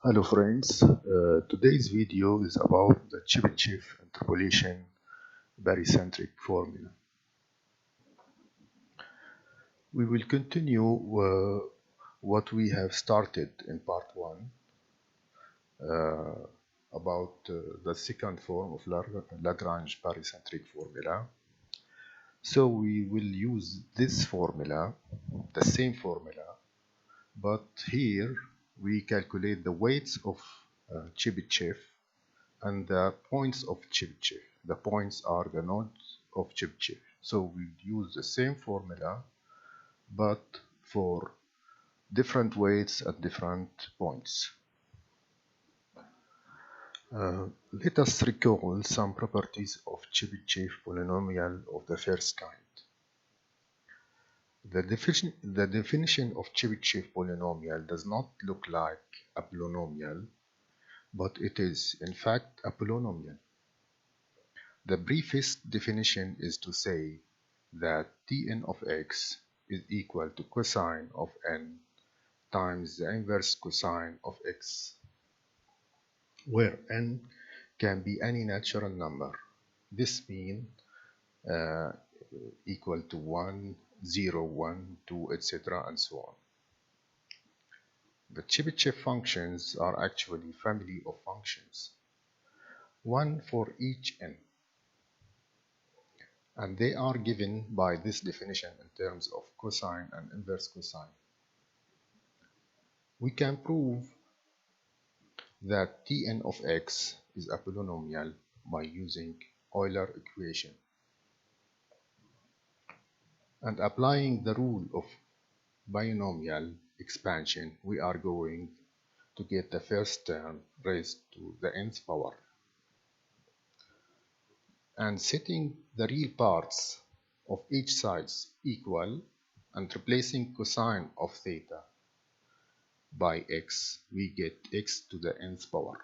Hello friends, today's video is about the Chebyshev interpolation barycentric formula. We will continue what we have started in part 1 about the second form of Lagrange barycentric formula. So we will use this formula, the same formula, but here we calculate the weights of Chebyshev and the points of Chebychev. The points are the nodes of Chebyshev. So we use the same formula, but for different weights at different points. Let us recall some properties of Chebyshev polynomial of the first kind. The definition of Chebyshev polynomial does not look like a polynomial, but it is, in fact, a polynomial. The briefest definition is to say that Tn of x is equal to cosine of n times the inverse cosine of x, where n can be any natural number. This means equal to 1, 0, 1, 2, etc. and so on. The Chebychev functions are actually a family of functions, one for each n. And they are given by this definition in terms of cosine and inverse cosine. We can prove that Tn of x is a polynomial by using Euler equation. And applying the rule of binomial expansion, we are going to get the first term raised to the nth power. And setting the real parts of each side equal and replacing cosine of theta by x, we get x to the nth power.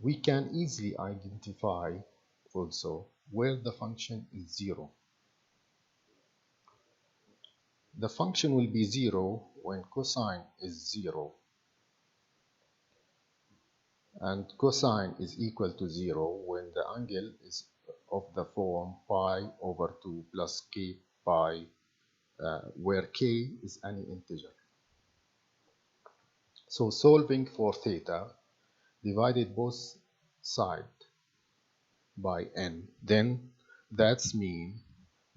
We can easily identify also where the function is 0. The function will be 0 when cosine is 0 and cosine is equal to 0 when the angle is of the form pi over 2 plus k pi, where k is any integer. So solving for theta, divided both sides by n, then that's mean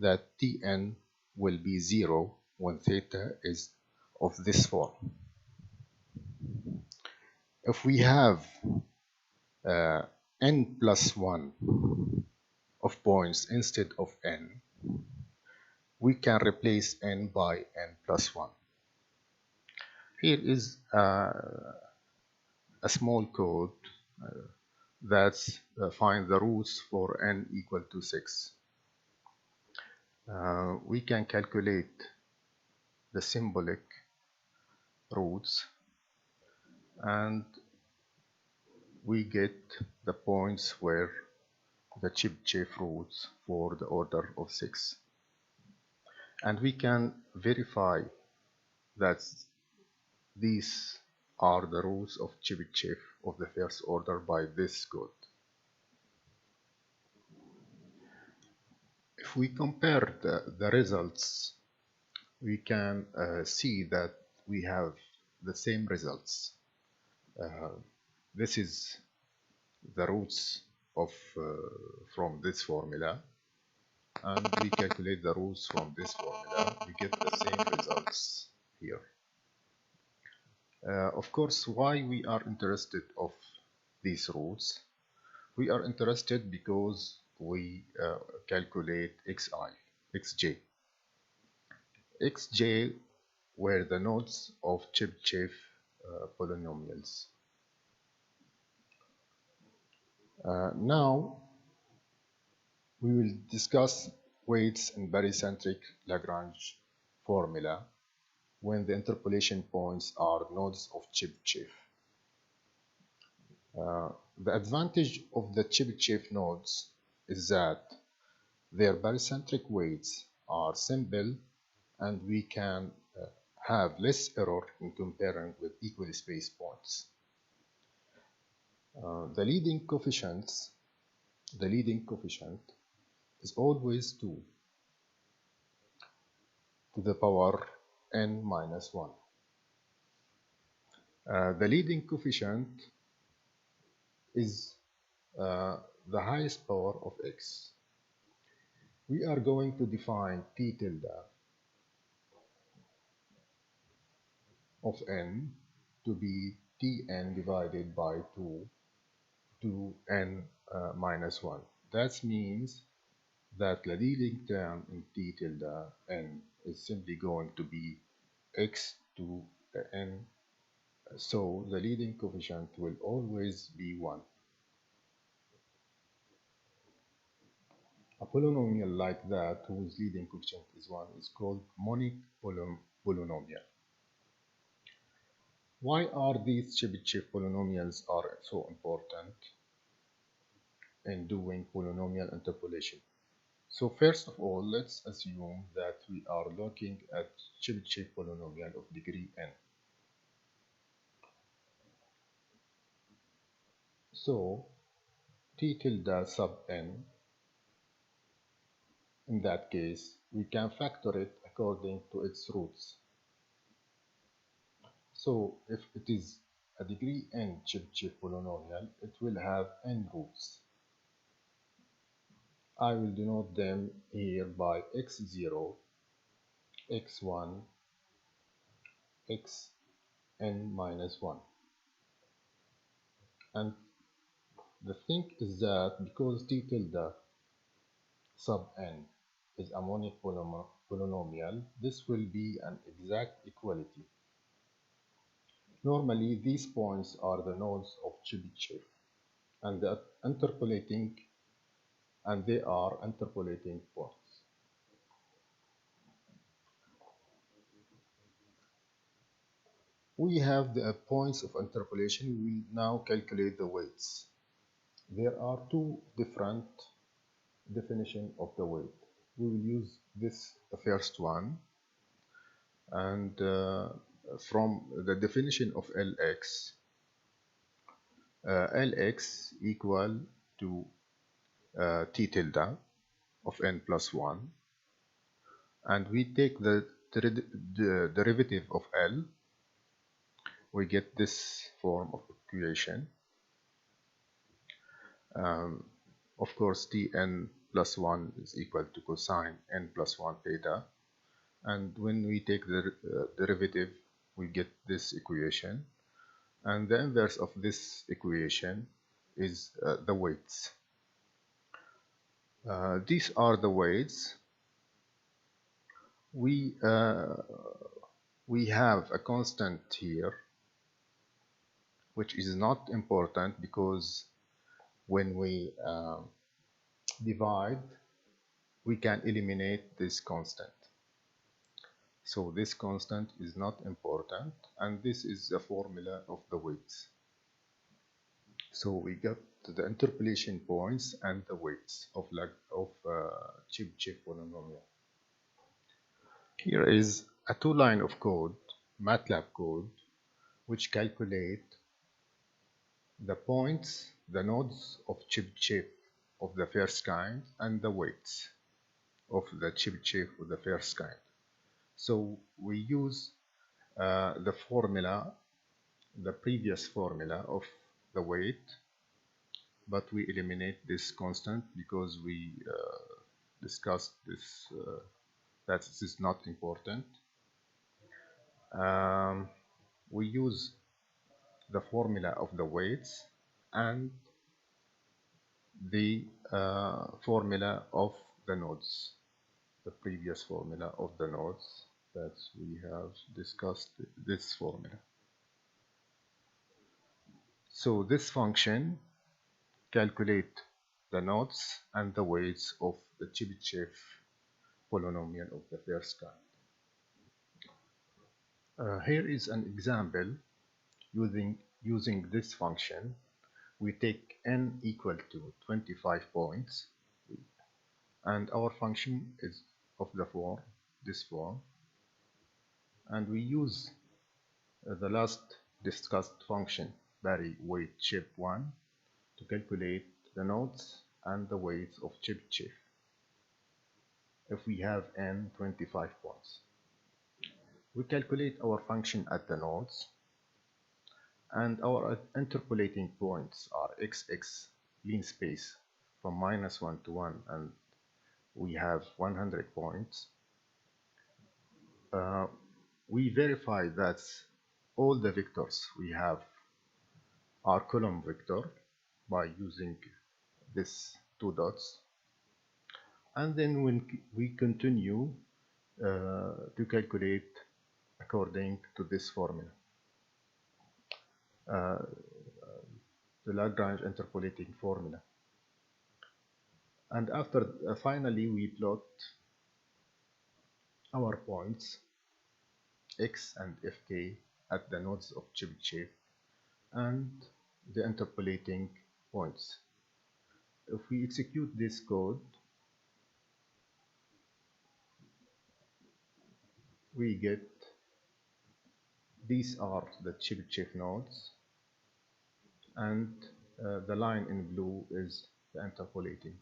that Tn will be 0 when theta is of this form. If we have n plus 1 of points instead of n, we can replace n by n plus 1. Here is a small code that's find the roots for n equal to 6. We can calculate the symbolic roots and we get the points where the Chebyshev roots for the order of 6. And we can verify that these are the roots of Chebyshev of the first order by this code. If we compare the results, we can see that we have the same results. This is the roots of from this formula, and we calculate the roots from this formula. We get the same results here. Of course, why we are interested of these roots? We are interested because we calculate xj. xj were the nodes of Chebyshev polynomials. Now we will discuss weights in barycentric Lagrange formula when the interpolation points are nodes of Chebyshev. The advantage of the Chebyshev nodes is that their barycentric weights are simple and we can have less error in comparing with equally spaced points. The leading coefficient is always 2 to the power n minus 1. The leading coefficient is the highest power of x. We are going to define t tilde of n to be tn divided by 2 to n minus 1. That means that the leading term in t tilde n is simply going to be x to the n. So the leading coefficient will always be 1. A polynomial like that, whose leading coefficient is 1, is called monic polynomial. Why are these Chebyshev polynomials are so important in doing polynomial interpolation? So first of all, let's assume that we are looking at Chebyshev polynomial of degree n. So t tilde sub n, in that case, we can factor it according to its roots. So if it is a degree n Chebyshev polynomial, it will have n roots. I will denote them here by x0, x1, xn minus 1. And the thing is that because t tilde sub n is a monic polynomial, this will be an exact equality. Normally, these points are the nodes of Chebyshev, and they are interpolating points. We have the points of interpolation. We will now calculate the weights. There are two different definitions of the weight. We will use this first one, and from the definition of Lx, Lx equal to t tilde of n plus 1, and we take the derivative of L, we get this form of equation. Of course, Tn plus 1 is equal to cosine n plus 1 theta, and when we take the derivative, we get this equation, and the inverse of this equation is the weights. These are the weights. We have a constant here, which is not important because when we divide, we can eliminate this constant. So this constant is not important, and this is the formula of the weights. So we got the interpolation points and the weights of Chebyshev polynomial. Here is a two-line of code, Matlab code, which calculate the points, the nodes of Chebyshev of the first kind, and the weights of the Chebyshev of the first kind. So we use the formula, the previous formula of the weight, but we eliminate this constant because we discussed this, that this is not important. We use the formula of the weights and the formula of the nodes, the previous formula of the nodes that we have discussed, this formula. So this function calculate the nodes and the weights of the Chebyshev polynomial of the first kind. Here is an example using this function. We take n equal to 25 points, and our function is of the form, this form, and we use the last discussed function Barycentric to calculate the nodes and the weights of Chebyshev if we have n 25 points. We calculate our function at the nodes, and our interpolating points are xx mean space from -1 to 1, and we have 100 points. We verify that all the vectors we have are column vector by using this two dots, and then when we continue to calculate according to this formula, the Lagrange interpolating formula. And after finally we plot our points x and fk at the nodes of Chebyshev and the interpolating points. If we execute this code, we get these are the Chebyshev nodes, and the line in blue is the interpolating.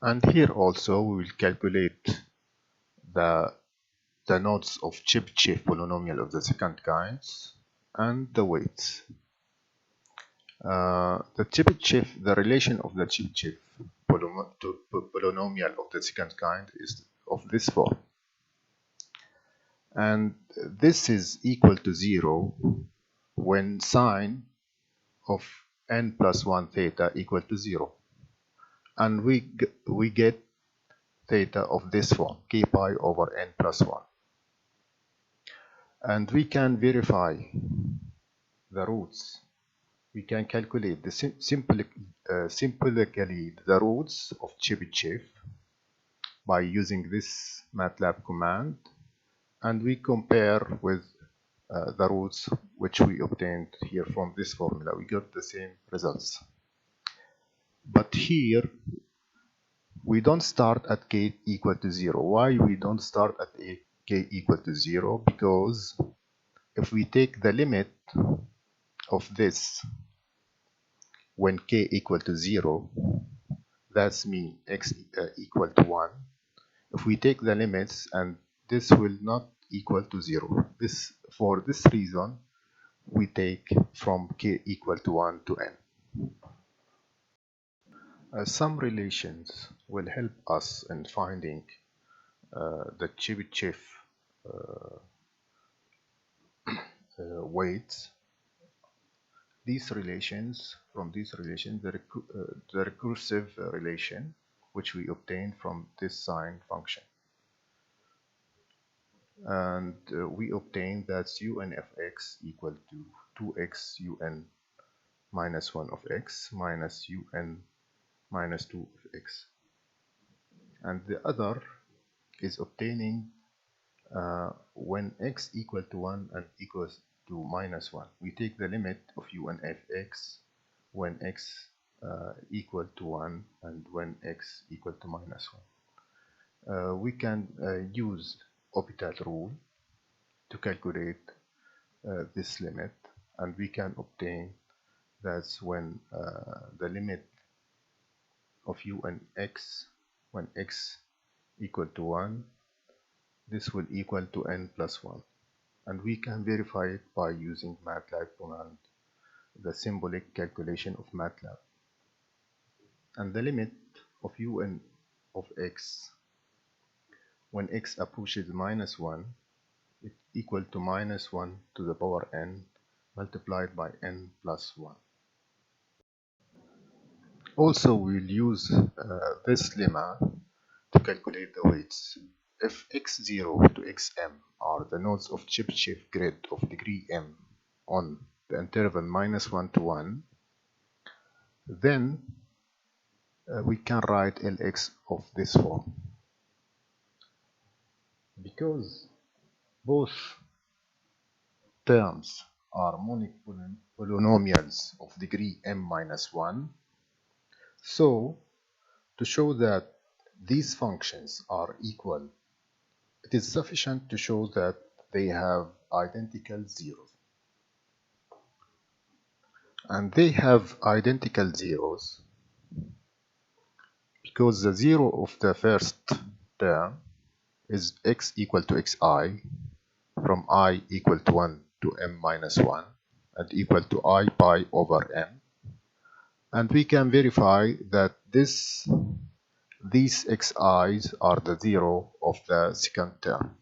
And here also we will calculate the nodes of Chebyshev polynomial of the second kinds and the weights. The relation of the Chebyshev polynomial of the second kind is of this form, and this is equal to 0 when sine of n plus 1 theta equal to 0, and we get theta of this form, k pi over n plus 1. And we can verify the roots. We can calculate the simply the roots of Chebyshev by using this Matlab command, and we compare with the roots which we obtained here from this formula. We got the same results. But here we don't start at k equal to 0. Why we don't start at k equal to 0? Because if we take the limit of this when k equal to 0, that's mean x equal to 1. If we take the limits, and this will not equal to 0. For this reason, we take from k equal to 1 to n. Some relations will help us in finding the Chebyshev weights. From these relations, the recursive relation which we obtained from this sine function, and we obtained that un of x equal to 2x un minus 1 of x minus un minus 2 of x, and the other is obtaining when x equal to 1 and equals to minus 1. We take the limit of un of x when x equal to 1 and when x equal to minus 1. We can use orbital rule to calculate this limit, and we can obtain that's when the limit of un x when x equal to 1, this will equal to n plus 1, and we can verify it by using Matlab command, the symbolic calculation of Matlab. And the limit of un of x when x approaches minus 1, it equal to minus 1 to the power n multiplied by n plus 1. Also, we'll use this lemma to calculate the weights. If x0 to xm are the nodes of Chebyshev grid of degree m on the interval minus 1 to 1, then we can write Lx of this form. Because both terms are monic polynomials of degree m minus 1, so to show that these functions are equal, it is sufficient to show that they have identical zeros. And they have identical zeros because the zero of the first term is x equal to xi from I equal to 1 to m minus 1 and equal to I pi over m. And we can verify that these xi's are the zero of the second term.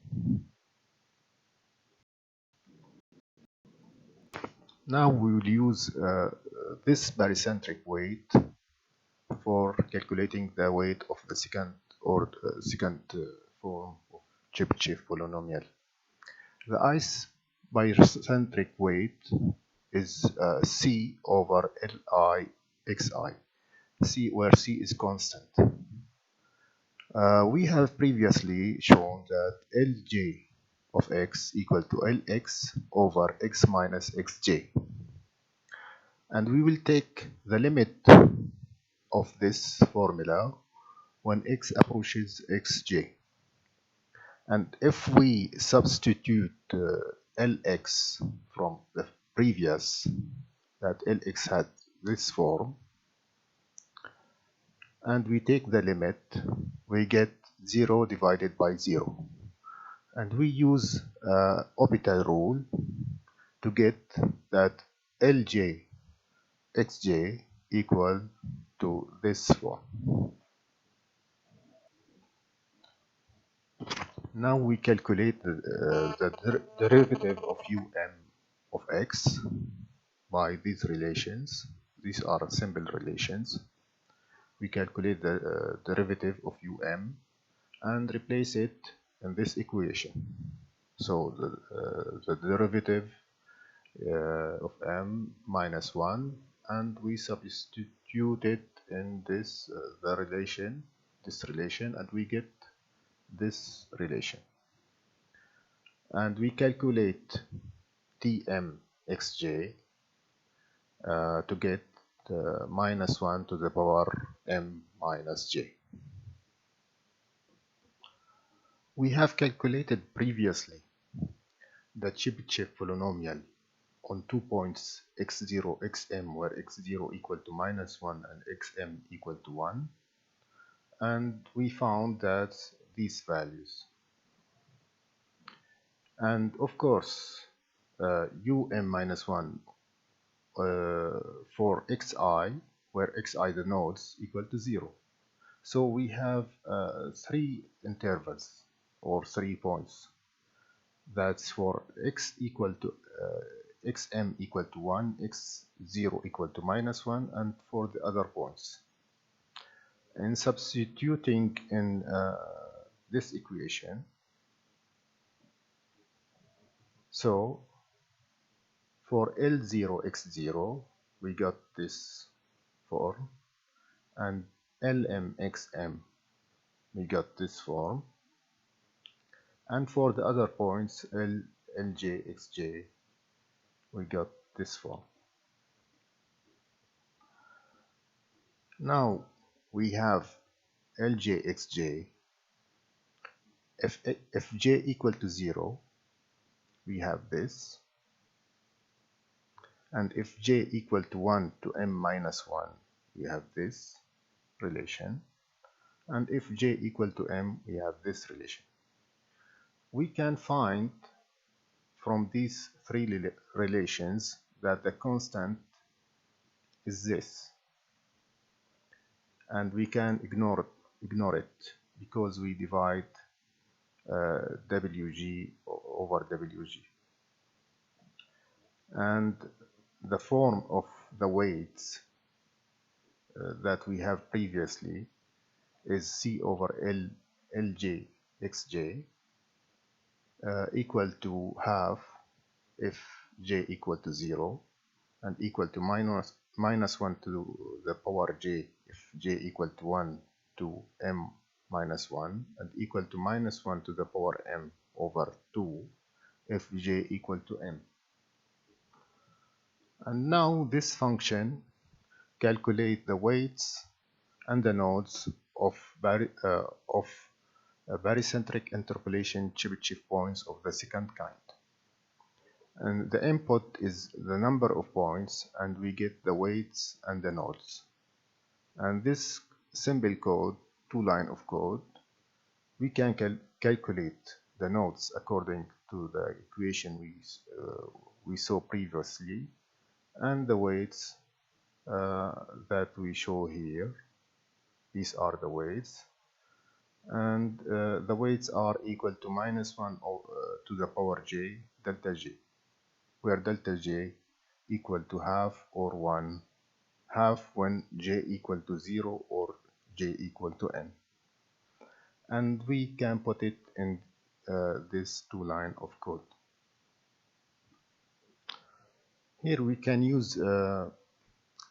Now we will use this barycentric weight for calculating the weight of the second form of Chebyshev polynomial. The ice barycentric weight is C over Li xi, C where C is constant. We have previously shown that Lj of x equal to Lx over x minus xj. And we will take the limit of this formula when x approaches xj. And if we substitute Lx from the previous, that Lx had this form, and we take the limit, we get 0 divided by 0. And we use orbital rule to get that Lj xj equal to this form. Now we calculate the derivative of um of x by these relations. These are simple relations. We calculate the derivative of um and replace it in this equation. So the derivative of m minus 1, and we substitute it in this this relation, and we get this relation. And we calculate Tm xj to get minus 1 to the power m minus j. We have calculated previously the Chebychev polynomial on 2 points x0, xm, where x0 equal to minus 1 and xm equal to 1. And we found that these values. And of course, um minus 1 for xi, where xi the nodes equal to 0. So we have 3 intervals or 3 points. That's for x equal to xm equal to 1, x0 equal to minus 1, and for the other points. And substituting in this equation, so for L0 x0 we got this form, and Lm xm we got this form, and for the other points Lj xj we got this form. Now we have Lj xj. If j equal to 0, we have this, and if j equal to 1 to m minus 1, we have this relation, and if j equal to m, we have this relation. We can find from these 3 relations that the constant is this, and we can ignore it because we divide wg over wg. And the form of the weights that we have previously is C over Lj xj equal to half if j equal to 0, and equal to minus 1 to the power j if j equal to 1 to m minus 1, and equal to minus 1 to the power m over 2 if j equal to m. And now this function calculate the weights and the nodes of barycentric interpolation Chebyshev points of the second kind. And the input is the number of points, and we get the weights and the nodes. And this simple code, 2-line of code, we can calculate the nodes according to the equation we saw previously, and the weights that we show here. These are the weights, and the weights are equal to -1 to the power j delta j, where delta j equal to half or 1, half when j equal to 0 or j equal to n. And we can put it in this 2-line of code. Here we can use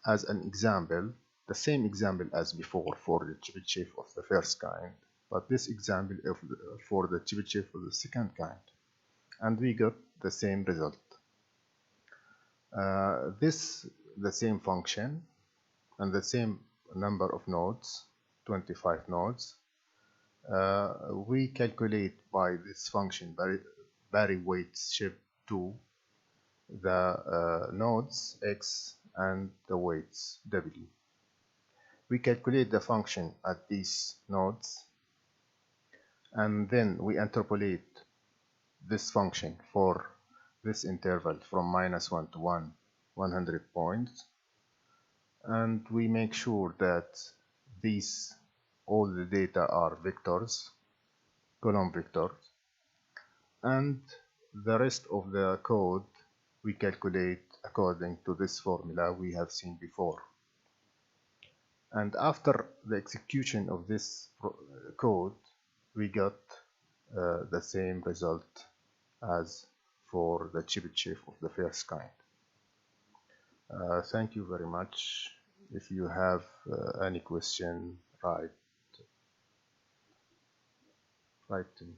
as an example the same example as before for the Chebyshev of the first kind, but this example for the Chebyshev of the second kind, and we got the same result. The same function and the same number of nodes, 25 nodes. We calculate by this function Barycentric 2 the nodes x and the weights w. We calculate the function at these nodes, and then we interpolate this function for this interval from -1 to 100 points, and we make sure that all the data are vectors, column vectors, and the rest of the code we calculate according to this formula we have seen before. And after the execution of this code, we got the same result as for the Chebyshev of the first kind. Thank you very much. If you have any question, write to me.